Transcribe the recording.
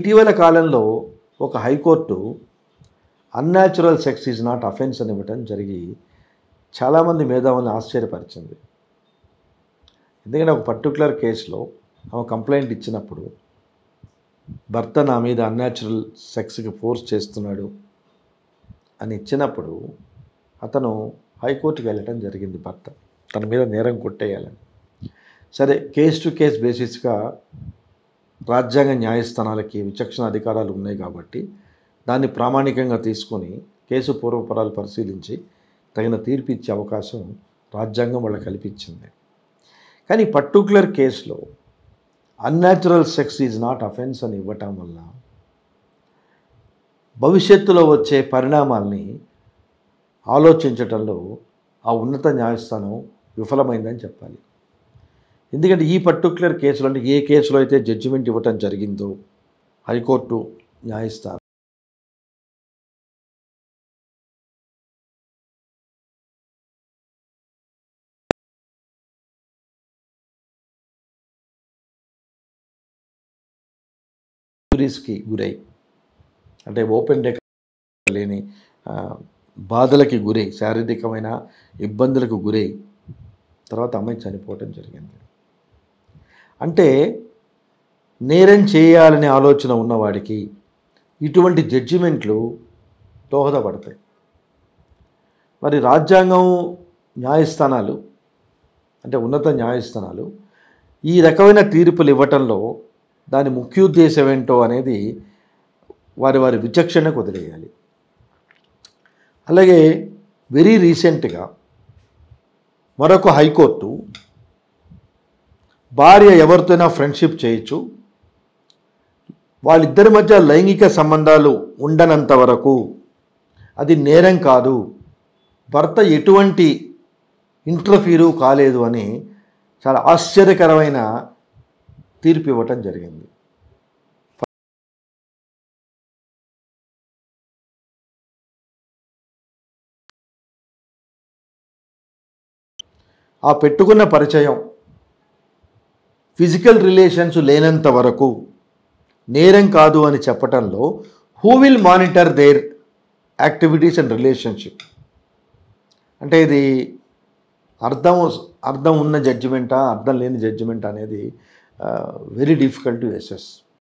ఇటీవల కాలంలో ఒక high court unnatural sex is not offence అని ఇవ్వటం జరిగి చాలామంది మేధావులను ఆశ్చర్యపరిచింది. ఎందుకంటే ఒక పర్టికులర్ కేసులో ఆమె కంప్లైంట్ ఇచ్చినప్పుడు భర్త నా మీద అన్‌న్యాచురల్ సెక్స్కి ఫోర్స్ చేస్తున్నాడు అని ఇచ్చినప్పుడు అతను హైకోర్టుకి వెళ్ళటం జరిగింది. భర్త తన మీద నేరం కొట్టేయాలని. సరే, కేస్ టు కేస్ బేసిస్గా రాజ్యాంగ న్యాయస్థానాలకి విచక్షణ అధికారాలు ఉన్నాయి కాబట్టి దాన్ని ప్రామాణికంగా తీసుకొని కేసు పూర్వపరాలు పరిశీలించి తగిన తీర్పు ఇచ్చే అవకాశం రాజ్యాంగం వాళ్ళకి కల్పించింది. కానీ పర్టికులర్ కేసులో అన్‌న్యాచురల్ సెక్స్ ఈజ్ నాట్ అఫెన్స్ అని ఇవ్వటం వల్ల భవిష్యత్తులో వచ్చే పరిణామాల్ని ఆలోచించటంలో ఆ ఉన్నత న్యాయస్థానం విఫలమైందని చెప్పాలి. ఎందుకంటే ఈ పర్టికులర్ కేసులో, అంటే ఏ కేసులో అయితే జడ్జిమెంట్ ఇవ్వటం జరిగిందో హైకోర్టు న్యాయస్థానం ఇంజురీస్కి గురై, అంటే ఓపెన్ డెక్ లేని బాధలకి గురై, శారీరకమైన ఇబ్బందులకు గురై తర్వాత అమ్మాయి చనిపోవటం జరిగింది. అంటే నేరం చేయాలనే ఆలోచన ఉన్నవాడికి ఇటువంటి జడ్జిమెంట్లు దోహదపడతాయి. మరి రాజ్యాంగం, న్యాయస్థానాలు, అంటే ఉన్నత న్యాయస్థానాలు ఈ రకమైన తీర్పులు ఇవ్వటంలో దాని ముఖ్యోద్దేశం ఏంటో అనేది వారి వారి విచక్షణకు వదిలేయాలి. అలాగే వెరీ రీసెంట్గా మరొక హైకోర్టు భార్య ఎవరితోనైనా ఫ్రెండ్షిప్ చేయొచ్చు, వాళ్ళిద్దరి మధ్య లైంగిక సంబంధాలు ఉండనంత వరకు అది నేరం కాదు, భర్త ఎటువంటి ఇంటర్ఫీరు కాలేదు అని చాలా ఆశ్చర్యకరమైన తీర్పు ఇవ్వటం జరిగింది. ఆ పెట్టుకున్న పరిచయం ఫిజికల్ రిలేషన్స్ లేనంత వరకు నేరం కాదు అని చెప్పటంలో who will monitor their activities and relationship, అంటే ఇది అర్థం ఉన్న జడ్జిమెంటా, అర్థం లేని జడ్జిమెంట్ అనేది వెరీ డిఫికల్ట్ టు అసెస్.